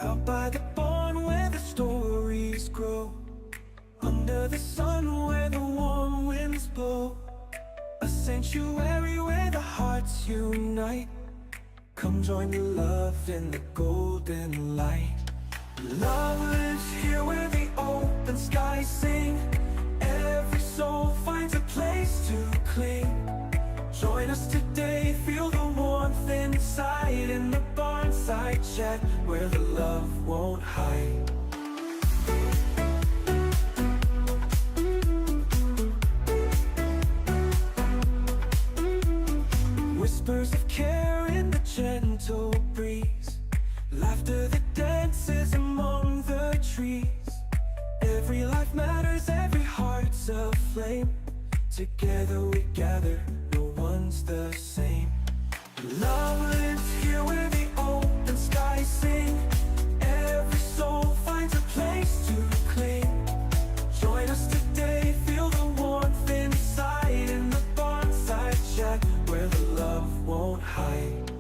Out by the barn where the stories grow, under the sun where the warm winds blow, a sanctuary where the hearts unite. Come join the love in the golden light. Love lives here where the open skies sing. Every soul finds a place to cling. Join us today, feel the warmth inside, in the Barnside Chat where the love won't hide. Whispers of care in the gentle breeze, laughter that dances among the trees. Every life matters, every heart's a flame. Together we gather, no one's the same. Love lives here where the open skies sing. Every soul finds a place to cling. Join us today, feel the warmth inside, in the Barnside Chat where the love won't hide.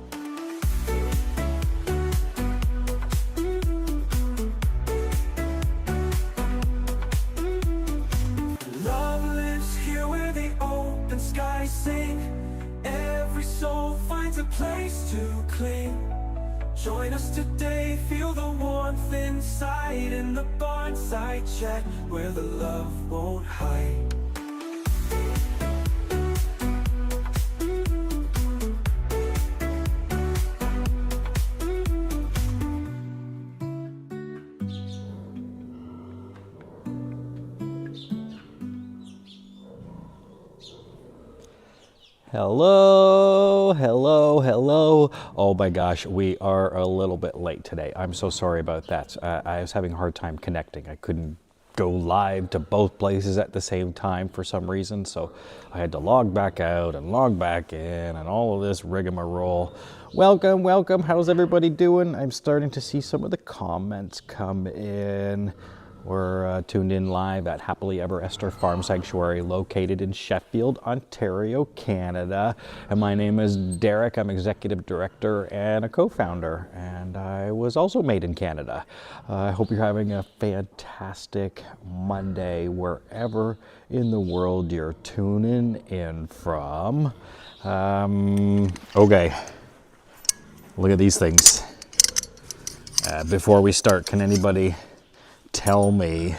Love lives here where the open skies sing. Every soul finds a place to cling. Join us today, feel the warmth inside, in the Barnside Chat where the love won't hide. Hello, hello, hello. Oh my gosh, we are a little bit late today. I'm so sorry about that. I was having a hard time connecting. I couldn't go live to both places at the same time for some reason, so I had to log back out and log back in and all of this rigmarole. Welcome, welcome. How's everybody doing? I'm starting to see some of the comments come in. We're tuned in live at Happily Ever Esther Farm Sanctuary, located in Sheffield, Ontario, Canada. And my name is Derek. I'm executive director and a co-founder, and I was also made in Canada. I hope you're having a fantastic Monday wherever in the world you're tuning in from. Okay, look at these things. Before we start, can anybody tell me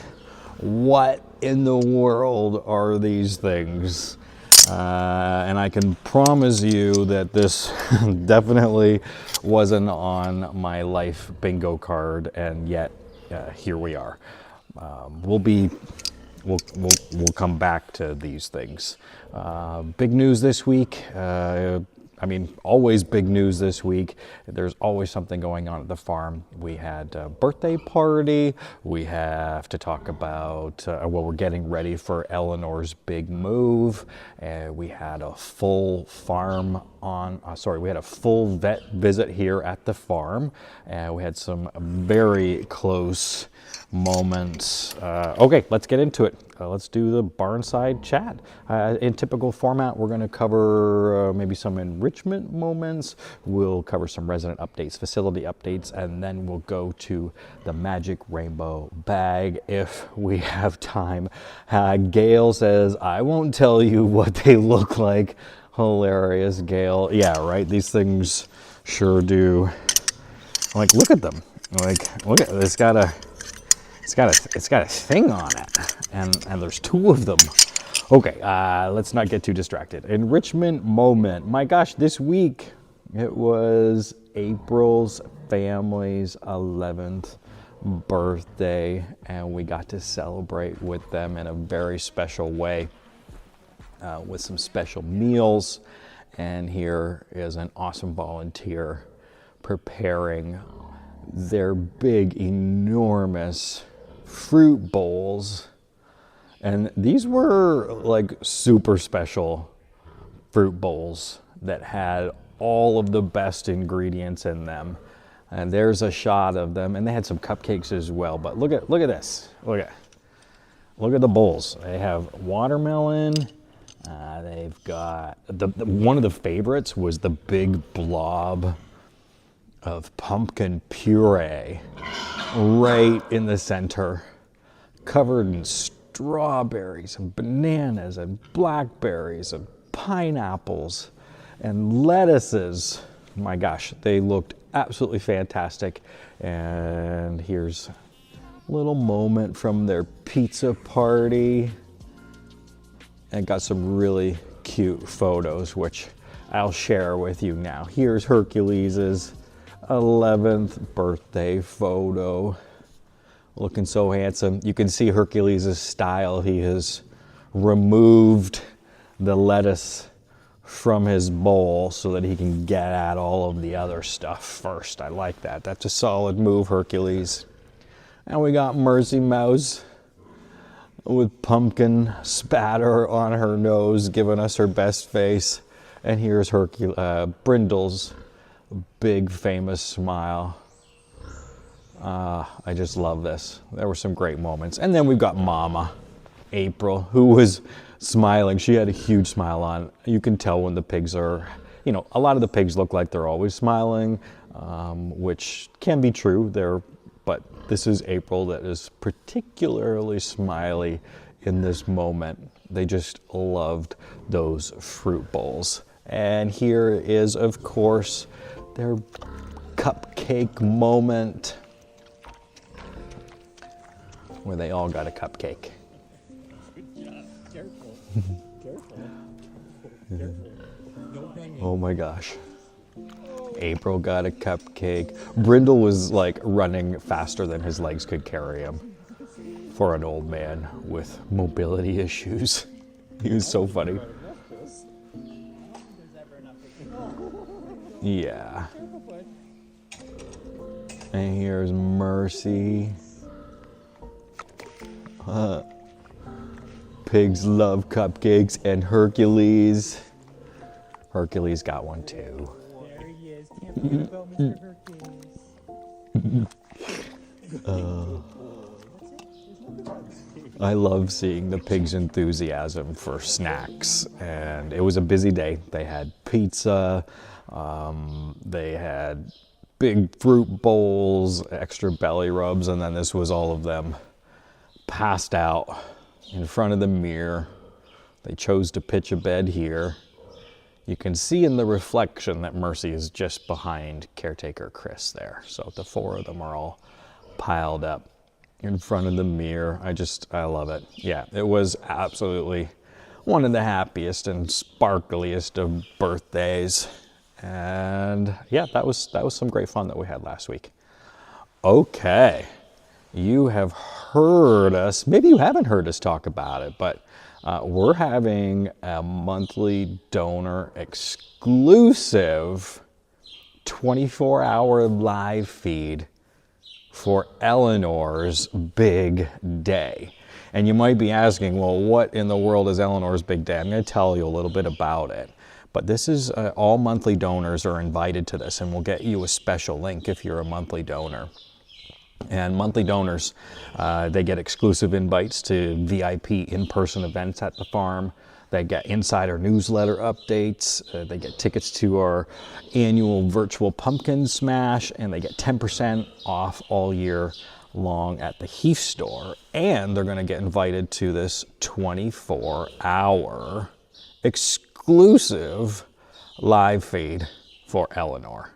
what in the world are these things? And I can promise you that this definitely wasn't on my life bingo card, and yet here we are. We'll come back to these things. Big news this week. I mean, always big news this week. There's always something going on at the farm. We had a birthday party. We have to talk about, we're getting ready for Eleanor's big move. We had a full we had a full vet visit here at the farm. We had some very close moments. Okay, let's get into it. Let's do the Barnside Chat. In typical format, we're going to cover maybe some enrichment moments. We'll cover some resident updates, facility updates, and then we'll go to the magic rainbow bag if we have time. Gail says, I won't tell you what they look like. Hilarious, Gail. Yeah, right? These things sure do. Like, look at them. Like, look at it. It's got a thing on it, and there's two of them. Okay, let's not get too distracted. Enrichment moment. My gosh, this week it was April's family's 11th birthday, and we got to celebrate with them in a very special way, with some special meals. And here is an awesome volunteer preparing their big, enormous fruit bowls. And these were like super special fruit bowls that had all of the best ingredients in them. And there's a shot of them, and they had some cupcakes as well. But look at this. Look at the bowls. They have watermelon. They've got one of the favorites was the big blob of pumpkin puree right in the center, covered in strawberries and bananas and blackberries and pineapples and lettuces. My gosh, they looked absolutely fantastic. And here's a little moment from their pizza party. And got some really cute photos, which I'll share with you now. Here's Hercules's 11th birthday photo. Looking so handsome. You can see Hercules's style. He has removed the lettuce from his bowl so that he can get at all of the other stuff first. I like that. That's a solid move, Hercules. And we got Mercy Mouse with pumpkin spatter on her nose, giving us her best face. And here's Brindle's big famous smile. I just love this. There were some great moments. And then we've got Mama, April, who was smiling. She had a huge smile on. You can tell when the pigs are, a lot of the pigs look like they're always smiling, which can be true. But this is April that is particularly smiley in this moment. They just loved those fruit bowls. And here is, of course, their cupcake moment, where they all got a cupcake. Good job. Careful. Careful. Careful. No hanging. Oh my gosh. April got a cupcake. Brindle was like running faster than his legs could carry him for an old man with mobility issues. He was so funny. Yeah. And here's Mercy. Pigs love cupcakes. And Hercules. Hercules got one too. There he is. Can't forget about Mr. Hercules. I love seeing the pigs' enthusiasm for snacks. And it was a busy day. They had pizza. They had big fruit bowls, extra belly rubs, and then this was all of them passed out in front of the mirror. They chose to pitch a bed here. You can see in the reflection that Mercy is just behind caretaker Chris there. So the four of them are all piled up in front of the mirror. I love it. Yeah, it was absolutely one of the happiest and sparkliest of birthdays. And yeah, that was some great fun that we had last week. Okay, you have heard us, maybe you haven't heard us talk about it, but we're having a monthly donor exclusive 24-hour live feed for Eleanor's big day. And you might be asking, well, what in the world is Eleanor's big day? I'm going to tell you a little bit about it. But this is, all monthly donors are invited to this, and we'll get you a special link if you're a monthly donor. And monthly donors, they get exclusive invites to VIP in-person events at the farm. They get insider newsletter updates. They get tickets to our annual virtual pumpkin smash, and they get 10% off all year long at the hoof store. And they're going to get invited to this 24-hour exclusive live feed for Eleanor.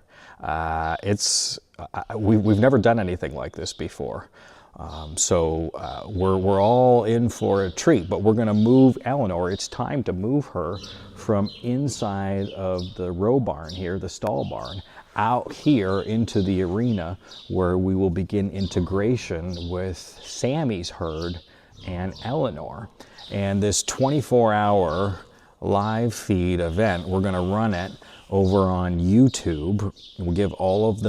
We've never done anything like this before. So we're all in for a treat, but we're going to move Eleanor. It's time to move her from inside of the row barn here, the stall barn, out here into the arena where we will begin integration with Sammy's herd and Eleanor. And this 24-hour live feed event, we're going to run it over on YouTube. We'll give all of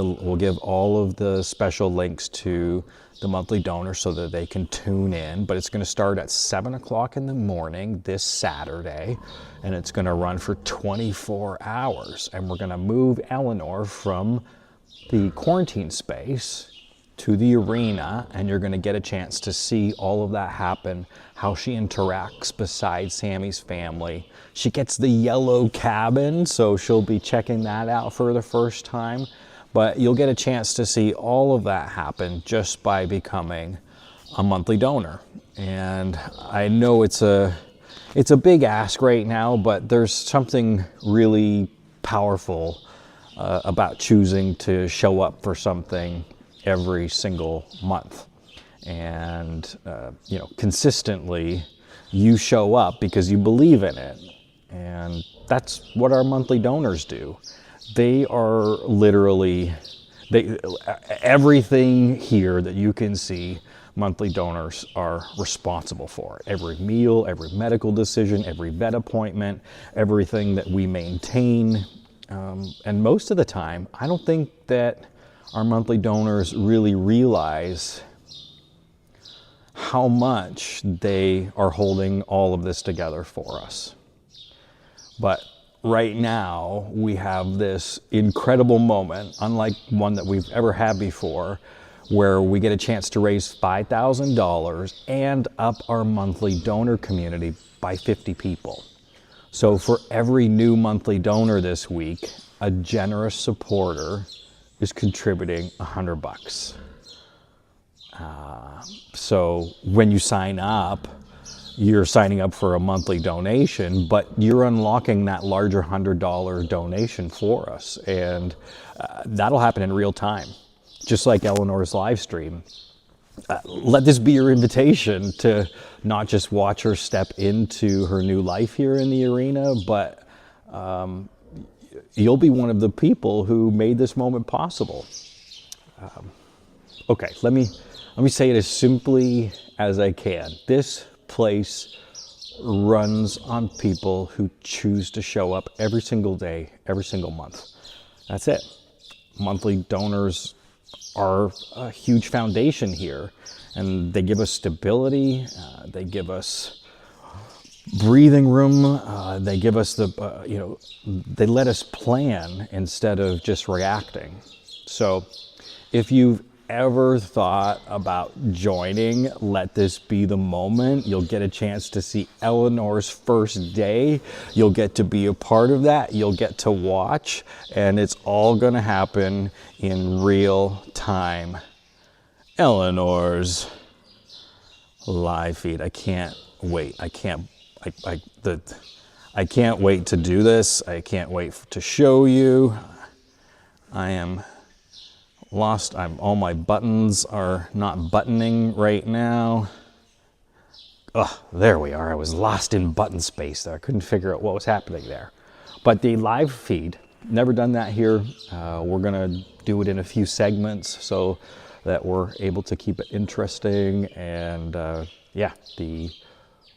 the special links to the monthly donors so that they can tune in, but it's going to start at 7 o'clock in the morning this Saturday, and it's going to run for 24 hours. And we're going to move Eleanor from the quarantine space to the arena, and you're going to get a chance to see all of that happen, how she interacts beside Sammy's family. She gets the yellow cabin, so she'll be checking that out for the first time. But you'll get a chance to see all of that happen just by becoming a monthly donor. And I know it's a big ask right now, but there's something really powerful about choosing to show up for something every single month. And, consistently you show up because you believe in it. And that's what our monthly donors do. They are literally, everything here that you can see, monthly donors are responsible for. Every meal, every medical decision, every vet appointment, everything that we maintain. And most of the time, I don't think that our monthly donors really realize how much they are holding all of this together for us. But right now, we have this incredible moment, unlike one that we've ever had before, where we get a chance to raise $5,000 and up our monthly donor community by 50 people. So for every new monthly donor this week, a generous supporter is contributing $100. So when you sign up, you're signing up for a monthly donation, but you're unlocking that larger $100 donation for us. And that'll happen in real time, just like Eleanor's live stream. Let this be your invitation to not just watch her step into her new life here in the arena, but you'll be one of the people who made this moment possible. Okay, let me say it as simply as I can. This place runs on people who choose to show up every single day, every single month. That's it. Monthly donors are a huge foundation here, and they give us stability, they give us breathing room, they give us they let us plan instead of just reacting. So if you've ever thought about joining, let this be the moment. You'll get a chance to see Eleanor's first day. You'll get to be a part of that. You'll get to watch, and it's all going to happen in real time. Eleanor's live feed. I can't wait. I can't wait to do this. I can't wait to show you. I am lost. All my buttons are not buttoning right now. There we are. I was lost in button space there. I couldn't figure out what was happening there. But the live feed, never done that here. We're gonna do it in a few segments so that we're able to keep it interesting. And yeah, the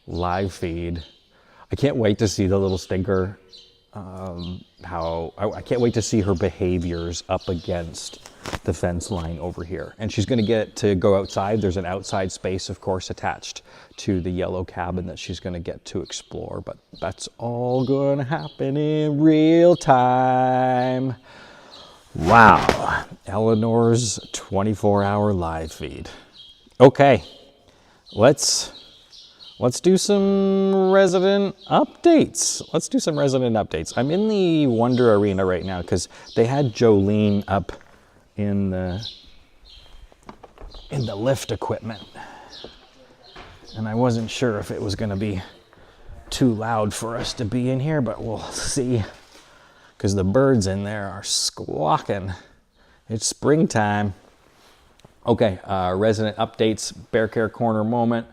live feed. I can't wait to see the little stinker. I can't wait to see her behaviors up against the fence line over here. And she's gonna get to go outside. There's an outside space, of course, attached to the yellow cabin that she's gonna get to explore, but that's all gonna happen in real time. Wow, Eleanor's 24-hour live feed. Okay, let's do some resident updates. I'm in the Wonder Arena right now because they had Jolene up in the lift equipment. And I wasn't sure if it was gonna be too loud for us to be in here, but we'll see. Because the birds in there are squawking. It's springtime. Okay, resident updates, Bear Care Corner moment.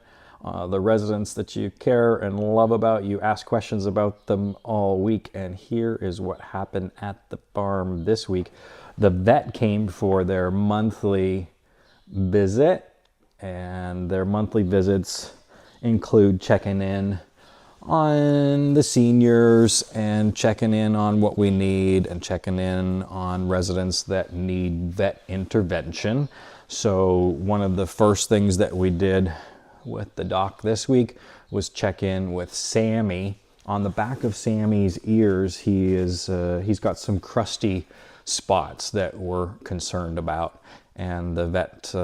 The residents that you care and love about, you ask questions about them all week, and here is what happened at the farm this week. The vet came for their monthly visit, and their monthly visits include checking in on the seniors and checking in on what we need and checking in on residents that need vet intervention. So one of the first things that we did with the doc this week was check in with Sammy. On the back of Sammy's ears, he's got some crusty spots that we're concerned about, and the vet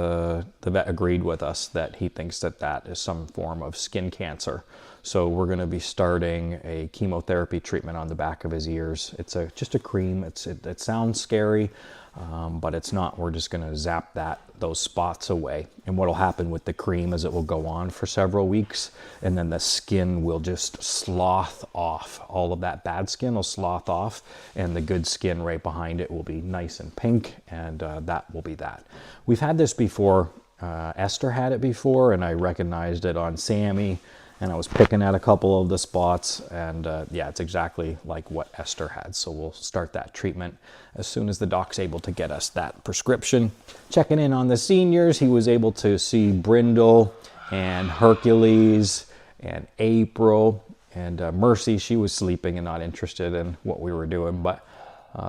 agreed with us that he thinks that is some form of skin cancer. So we're going to be starting a chemotherapy treatment on the back of his ears. It's just a cream. It sounds scary, but it's not. We're just going to zap those spots away. And what will happen with the cream is it will go on for several weeks, and then the skin will just slough off. All of that bad skin will slough off, and the good skin right behind it will be nice and pink, and that will be that. We've had this before. Esther had it before, and I recognized it on Sammy, and I was picking at a couple of the spots, and yeah, it's exactly like what Esther had. So we'll start that treatment as soon as the doc's able to get us that prescription. Checking in on the seniors, he was able to see Brindle and Hercules and April, and Mercy. She was sleeping and not interested in what we were doing, but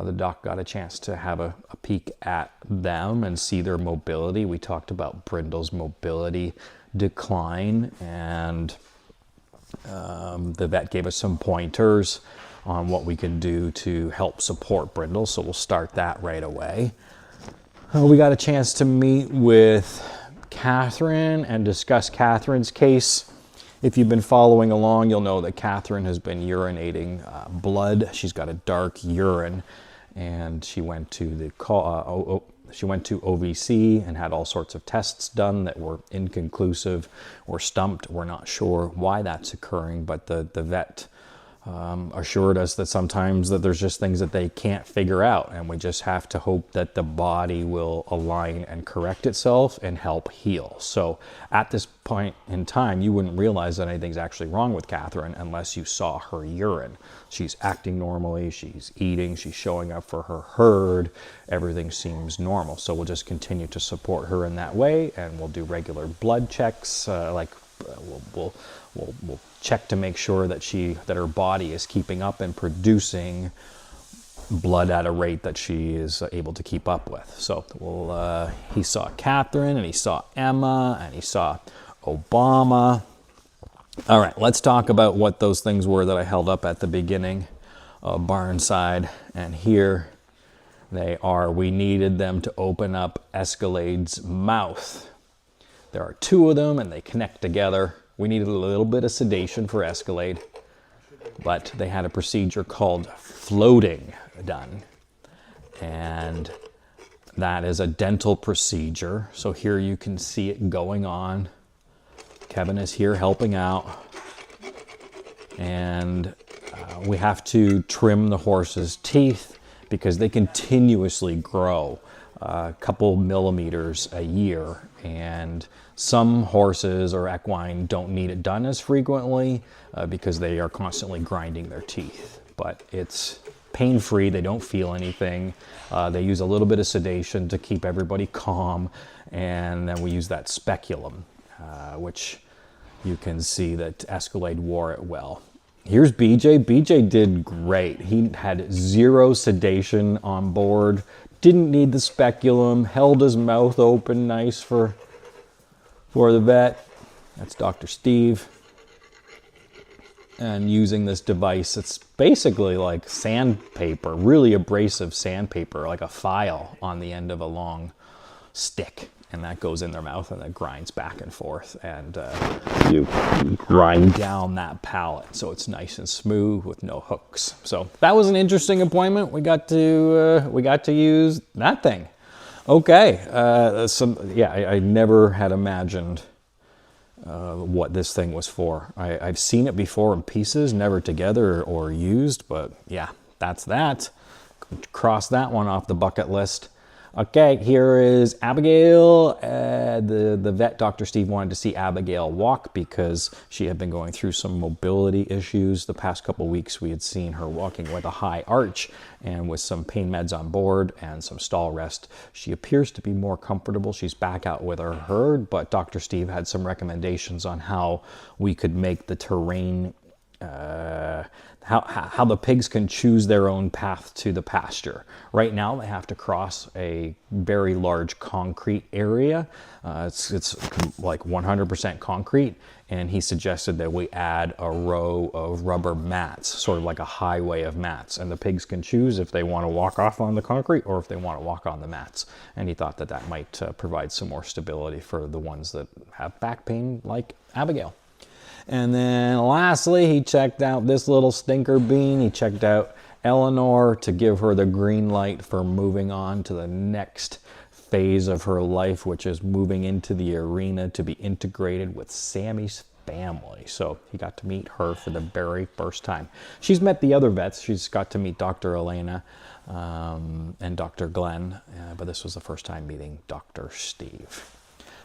the doc got a chance to have a peek at them and see their mobility. We talked about Brindle's mobility decline, and the vet gave us some pointers on what we can do to help support Brindle, so we'll start that right away. We got a chance to meet with Catherine and discuss Catherine's case. If you've been following along, you'll know that Catherine has been urinating blood. She's got a dark urine, and she went to OVC and had all sorts of tests done that were inconclusive or stumped. We're not sure why that's occurring, but the vet assured us that sometimes that there's just things that they can't figure out, and we just have to hope that the body will align and correct itself and help heal. So at this point in time, you wouldn't realize that anything's actually wrong with Catherine unless you saw her urine. She's acting normally, she's eating, she's showing up for her herd, everything seems normal. So we'll just continue to support her in that way, and we'll do regular blood checks, we'll check to make sure that her body is keeping up and producing blood at a rate that she is able to keep up with. So he saw Catherine, and he saw Emma, and he saw Obama. All right, let's talk about what those things were that I held up at the beginning of Barnside. And here they are. We needed them to open up Escalade's mouth. There are two of them, and they connect together. We needed a little bit of sedation for Escalade, but they had a procedure called floating done. And that is a dental procedure. So here you can see it going on. Kevin is here helping out. And we have to trim the horse's teeth because they continuously grow a couple millimeters a year. And some horses or equine don't need it done as frequently because they are constantly grinding their teeth. But it's pain-free, they don't feel anything. They use a little bit of sedation to keep everybody calm. And then we use that speculum, which you can see that Escalade wore it well. Here's BJ. BJ did great. He had zero sedation on board, didn't need the speculum, held his mouth open nice for the vet. That's Dr. Steve. And using this device, it's basically like sandpaper, really abrasive sandpaper, like a file on the end of a long stick. And that goes in their mouth, and it grinds back and forth. And you grind down that palate so it's nice and smooth with no hooks. So that was an interesting appointment. We got to use that thing. Okay, I never had imagined what this thing was for. I've seen it before in pieces, never together or used, but yeah, that's that. Cross that one off the bucket list. Okay, here is Abigale. The vet, Dr. Steve, wanted to see Abigale walk because she had been going through some mobility issues. The past couple weeks, we had seen her walking with a high arch, and with some pain meds on board and some stall rest, she appears to be more comfortable. She's back out with her herd, but Dr. Steve had some recommendations on how we could make the terrain how the pigs can choose their own path to the pasture. Right now, they have to cross a very large concrete area. It's like 100% concrete, and he suggested that we add a row of rubber mats, sort of like a highway of mats, and the pigs can choose if they want to walk off on the concrete or if they want to walk on the mats. And he thought that that might provide some more stability for the ones that have back pain, like Abigale. And then lastly, he checked out this little stinker bean. He checked out Eleanor to give her the green light for moving on to the next phase of her life, which is moving into the arena to be integrated with Sammy's family. So he got to meet her for the very first time. She's met the other vets. She's got to meet Dr. Elena and Dr. Glenn, but this was the first time meeting Dr. Steve.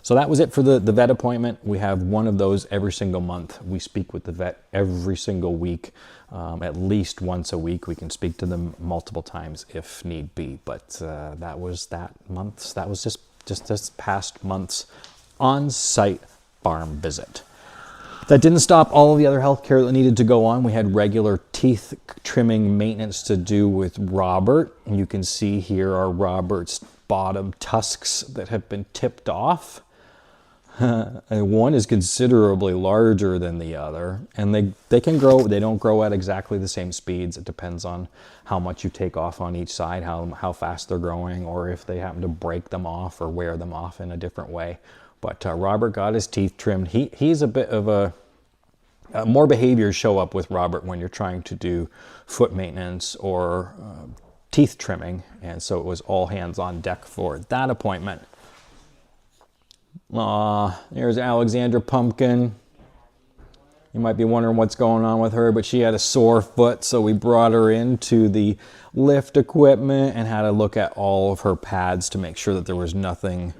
So that was it for the vet appointment. We have one of those every single month. We speak with the vet every single week, at least once a week. We can speak to them multiple times if need be. But that was that month's. That was just this past month's on-site farm visit. That didn't stop all of the other health care that needed to go on. We had regular teeth trimming maintenance to do with Robert. You can see here are Robert's bottom tusks that have been tipped off. And one is considerably larger than the other, and they can grow. They don't grow at exactly the same speeds. It depends on how much you take off on each side, how fast they're growing, or if they happen to break them off or wear them off in a different way. But Robert got his teeth trimmed. He's a bit of more behaviors show up with Robert when you're trying to do foot maintenance or teeth trimming, and so it was all hands on deck for that appointment. There's Alexandra Pumpkin. You might be wondering what's going on with her, but she had a sore foot, so we brought her into the lift equipment and had to look at all of her pads to make sure that there was nothing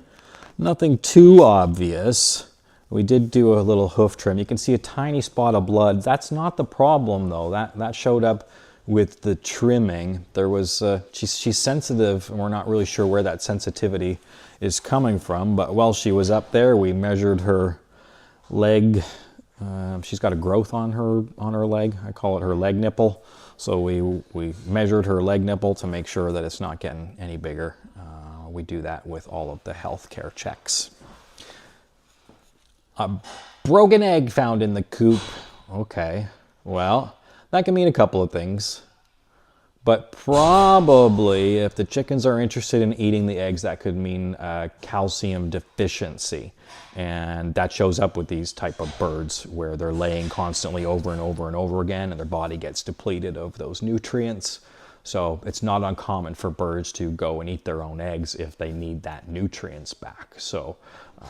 too obvious. We did do a little hoof trim. You can see a tiny spot of blood. That's not the problem, though. That showed up with the trimming. There was she's sensitive, and we're not really sure where that sensitivity is coming from. But while she was up there, we measured her leg. She's got a growth on her leg. I call it her leg nipple. So we measured her leg nipple to make sure that it's not getting any bigger. We do that with all of the healthcare checks. A broken egg found in the coop. Okay, well, that can mean a couple of things. But probably if the chickens are interested in eating the eggs, that could mean calcium deficiency. And that shows up with these type of birds where they're laying constantly over and over and over again, and their body gets depleted of those nutrients. So it's not uncommon for birds to go and eat their own eggs if they need that nutrients back. So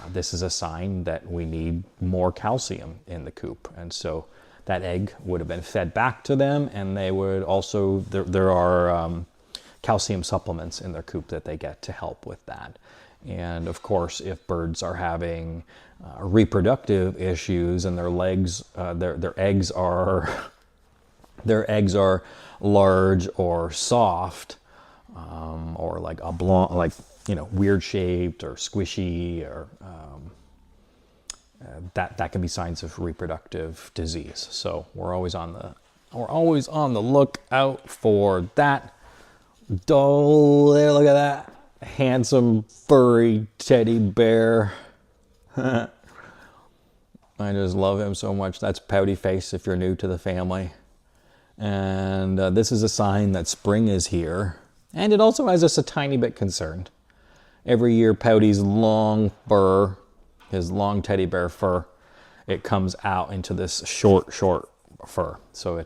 this is a sign that we need more calcium in the coop. And so that egg would have been fed back to them, and they would also, there are calcium supplements in their coop that they get to help with that. And of course, if birds are having reproductive issues and their eggs are large or soft, or like oblong, like weird shaped or squishy, or that can be signs of reproductive disease. So we're always on the lookout for that. Oh, there, look at that handsome furry teddy bear. I just love him so much. That's Pouty Face if you're new to the family. And this is a sign that spring is here. And it also has us a tiny bit concerned. Every year, Pouty's long fur, his long teddy bear fur, it comes out into this short fur. So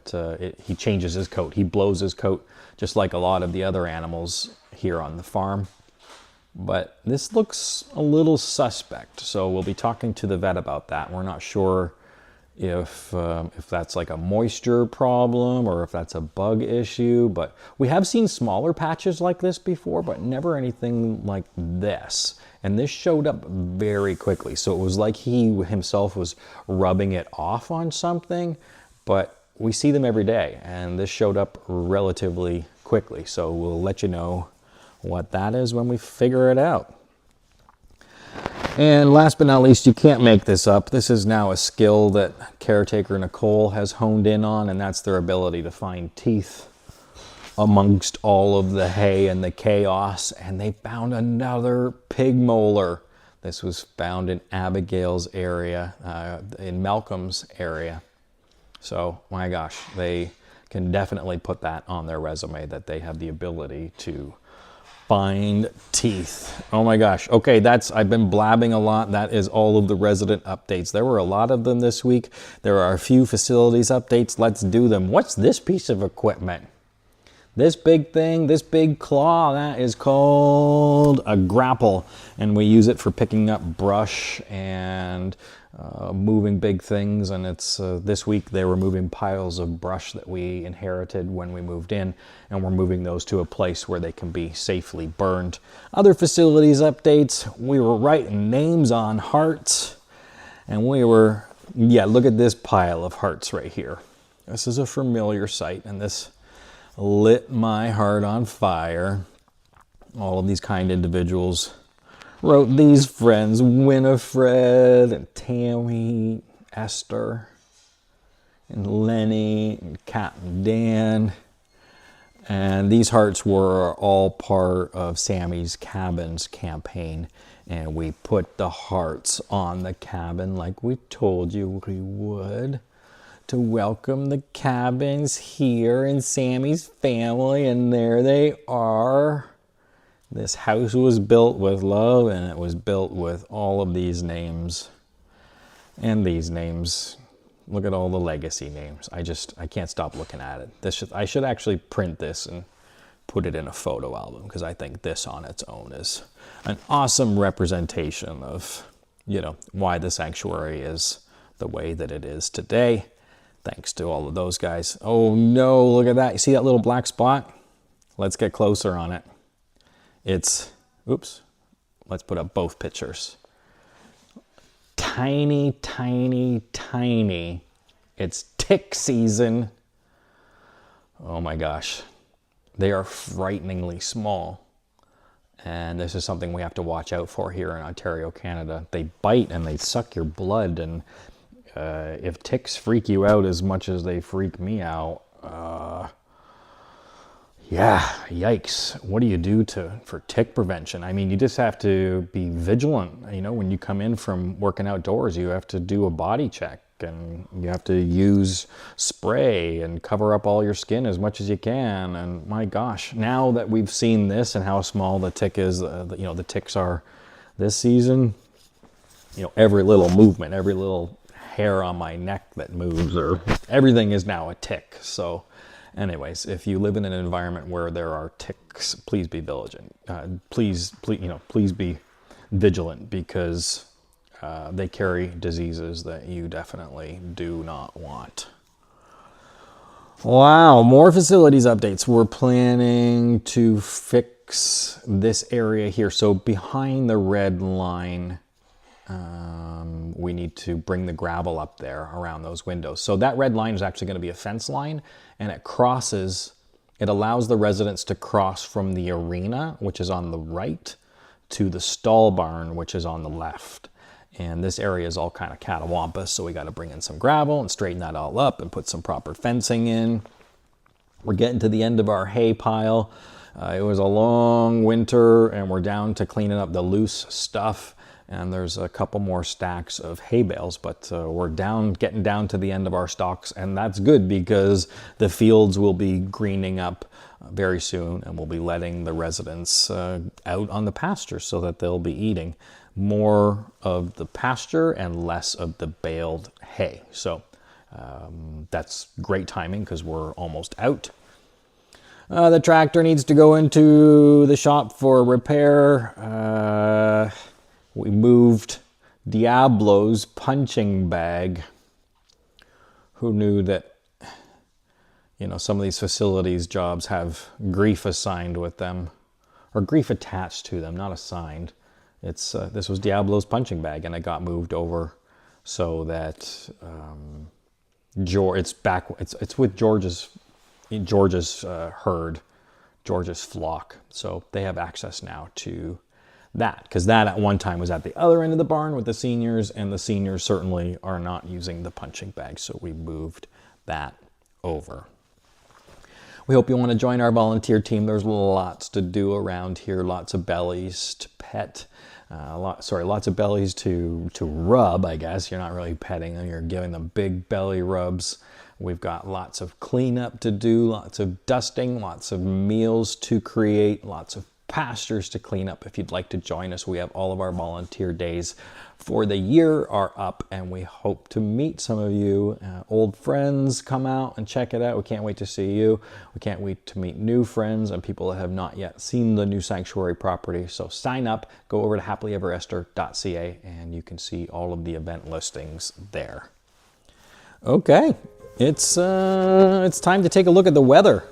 he changes his coat. He blows his coat just like a lot of the other animals here on the farm. But this looks a little suspect. So we'll be talking to the vet about that. We're not sure if that's like a moisture problem or if that's a bug issue, but we have seen smaller patches like this before, but never anything like this. And this showed up very quickly. So it was like he himself was rubbing it off on something, but we see them every day, and this showed up relatively quickly. So we'll let you know what that is when we figure it out. And last but not least, you can't make this up. This is now a skill that caretaker Nicole has honed in on, and that's their ability to find teeth amongst all of the hay and the chaos. And they found another pig molar. This was found in Abigale's area, in Malcolm's area. So, my gosh, they can definitely put that on their resume, that they have the ability to find teeth. Oh my gosh. Okay, I've been blabbing a lot. That is all of the resident updates. There were a lot of them this week. There are a few facilities updates. Let's do them. What's this piece of equipment? This big thing, this big claw, that is called a grapple. And we use it for picking up brush and moving big things. And it's this week they were moving piles of brush that we inherited when we moved in. And we're moving those to a place where they can be safely burned. Other facilities updates, we were writing names on hearts. And we were, yeah, look at this pile of hearts right here. This is a familiar sight, and this lit my heart on fire. All of these kind individuals wrote these friends, Winifred and Tammy, Esther and Lenny and Captain Dan. And these hearts were all part of Sammy's cabins campaign. And we put the hearts on the cabin like we told you we would, to welcome the cabins here in Sammy's family, and there they are. This house was built with love, and it was built with all of these names and these names. Look at all the legacy names. I can't stop looking at it. I should actually print this and put it in a photo album, because I think this on its own is an awesome representation of, you know, why the sanctuary is the way that it is today. Thanks to all of those guys. Oh no, look at that. You see that little black spot? Let's get closer on it. Oops, let's put up both pictures. Tiny, tiny, tiny. It's tick season. Oh my gosh. They are frighteningly small. And this is something we have to watch out for here in Ontario, Canada. They bite and they suck your blood, and if ticks freak you out as much as they freak me out, yeah, yikes. What do you do for tick prevention? I mean, you just have to be vigilant. You know, when you come in from working outdoors, you have to do a body check, and you have to use spray and cover up all your skin as much as you can. And my gosh, now that we've seen this and how small the tick is, the ticks are this season, you know, every little movement, every little hair on my neck that moves, or everything is now a tick. So anyways, if you live in an environment where there are ticks, please be vigilant. Please be vigilant, because they carry diseases that you definitely do not want. Wow, more facilities updates. We're planning to fix this area here. So behind the red line, we need to bring the gravel up there around those windows. So that red line is actually going to be a fence line, and it allows the residents to cross from the arena, which is on the right, to the stall barn, which is on the left. And this area is all kind of catawampus, so we got to bring in some gravel and straighten that all up and put some proper fencing in. We're getting to the end of our hay pile. It was a long winter, and we're down to cleaning up the loose stuff. And there's a couple more stacks of hay bales, but we're getting down to the end of our stocks, and that's good, because the fields will be greening up very soon, and we'll be letting the residents out on the pasture so that they'll be eating more of the pasture and less of the baled hay. So that's great timing, because we're almost out. The tractor needs to go into the shop for repair. We moved Diablo's punching bag. Who knew that, you know, some of these facilities jobs have grief assigned with them, or grief attached to them, not assigned. This was Diablo's punching bag, and it got moved over so that it's with George's herd, George's flock. So they have access now to that, because that at one time was at the other end of the barn with the seniors, and the seniors certainly are not using the punching bag, so we moved that over. We hope you want to join our volunteer team. There's lots to do around here, lots of bellies to pet, lots of bellies to rub, I guess. You're not really petting them, you're giving them big belly rubs. We've got lots of cleanup to do, lots of dusting, lots of meals to create, lots of pastures to clean up. If you'd like to join us, we have all of our volunteer days for the year are up, and we hope to meet some of you. Old friends, come out and check it out. We can't wait to see you. We can't wait to meet new friends and people that have not yet seen the new sanctuary property. So sign up, go over to happilyeveresther.ca, and you can see all of the event listings there. Okay, it's time to take a look at the weather.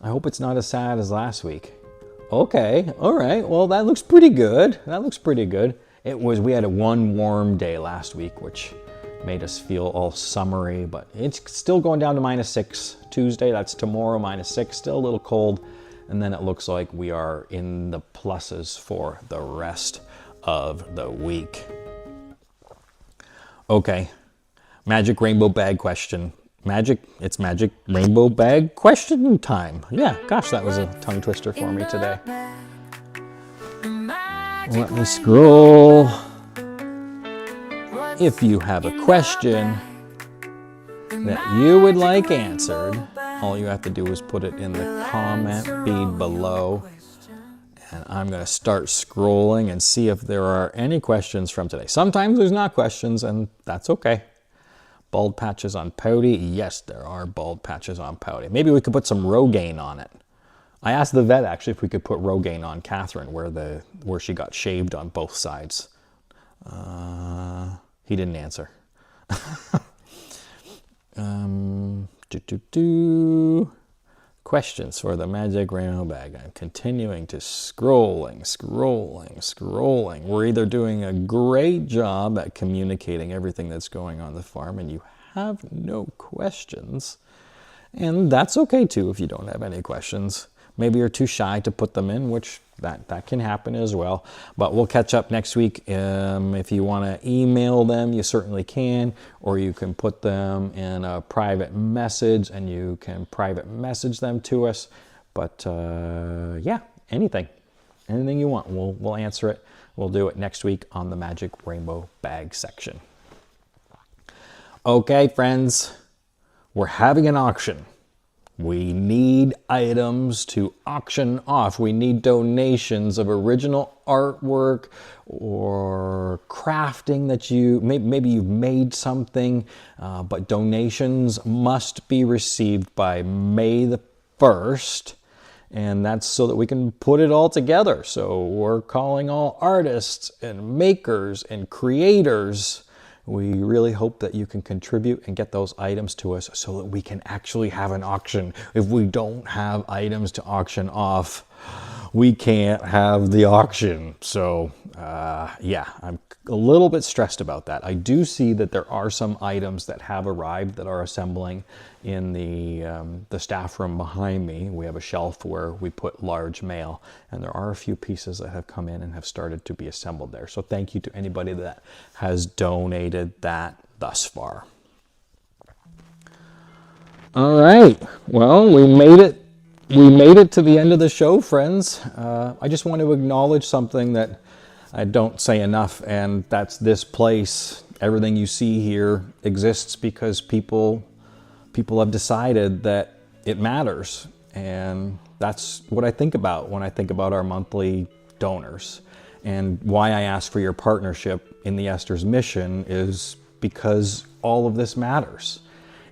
I hope it's not as sad as last week. Okay, all right, well that looks pretty good. That looks pretty good. We had one warm day last week, which made us feel all summery, but it's still going down to -6 Tuesday. That's tomorrow, -6, still a little cold. And then it looks like we are in the pluses for the rest of the week. Okay, magic rainbow bag question. It's magic rainbow bag question time. Yeah, gosh, that was a tongue twister for me today. Let me scroll. If you have a question that you would like answered, all you have to do is put it in the comment feed below. And I'm going to start scrolling and see if there are any questions from today. Sometimes there's not questions, and that's okay. Bald patches on Pouty? Yes, there are bald patches on Pouty. Maybe we could put some Rogaine on it. I asked the vet actually if we could put Rogaine on Catherine where she got shaved on both sides. He didn't answer. Questions for the magic rainbow bag. I'm continuing to scrolling. We're either doing a great job at communicating everything that's going on the farm and you have no questions. And that's okay too if you don't have any questions. Maybe you're too shy to put them in, which that can happen as well. But we'll catch up next week. If you want to email them, you certainly can, or you can put them in a private message and you can private message them to us. But yeah, anything you want, we'll answer it. We'll do it next week on the Magic Rainbow Bag section. Okay, friends, we're having an auction. We need items to auction off. We need donations of original artwork or crafting that maybe you've made something, but donations must be received by May the 1st. And that's so that we can put it all together. So we're calling all artists and makers and creators. We really hope that you can contribute and get those items to us so that we can actually have an auction. If we don't have items to auction off, we can't have the auction. So yeah, I'm a little bit stressed about that. I do see that there are some items that have arrived that are assembling in the staff room behind me. We have a shelf where we put large mail, and there are a few pieces that have come in and have started to be assembled there. So thank you to anybody that has donated that thus far. All right, well, we made it. We made it to the end of the show, friends. I just want to acknowledge something that I don't say enough, and that's this place. Everything you see here exists because people have decided that it matters. And that's what I think about when I think about our monthly donors. And why I ask for your partnership in the Esther's mission is because all of this matters.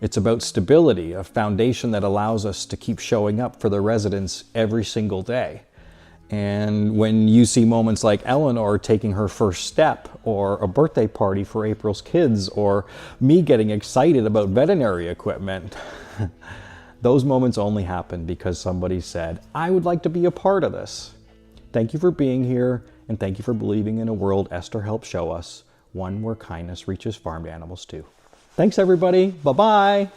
It's about stability, a foundation that allows us to keep showing up for the residents every single day. And when you see moments like Eleanor taking her first step, or a birthday party for April's kids, or me getting excited about veterinary equipment, those moments only happen because somebody said, I would like to be a part of this. Thank you for being here, and thank you for believing in a world Esther helped show us, one where kindness reaches farmed animals too. Thanks everybody, bye-bye.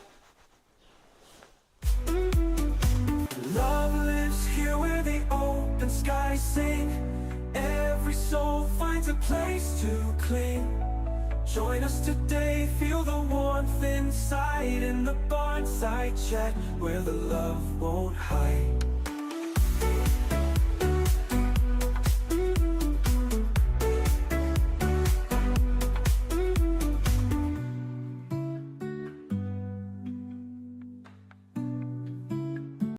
Love lives here where the open skies sing. Every soul finds a place to cling. Join us today, feel the warmth inside in the Barnside Chat, where the love won't hide.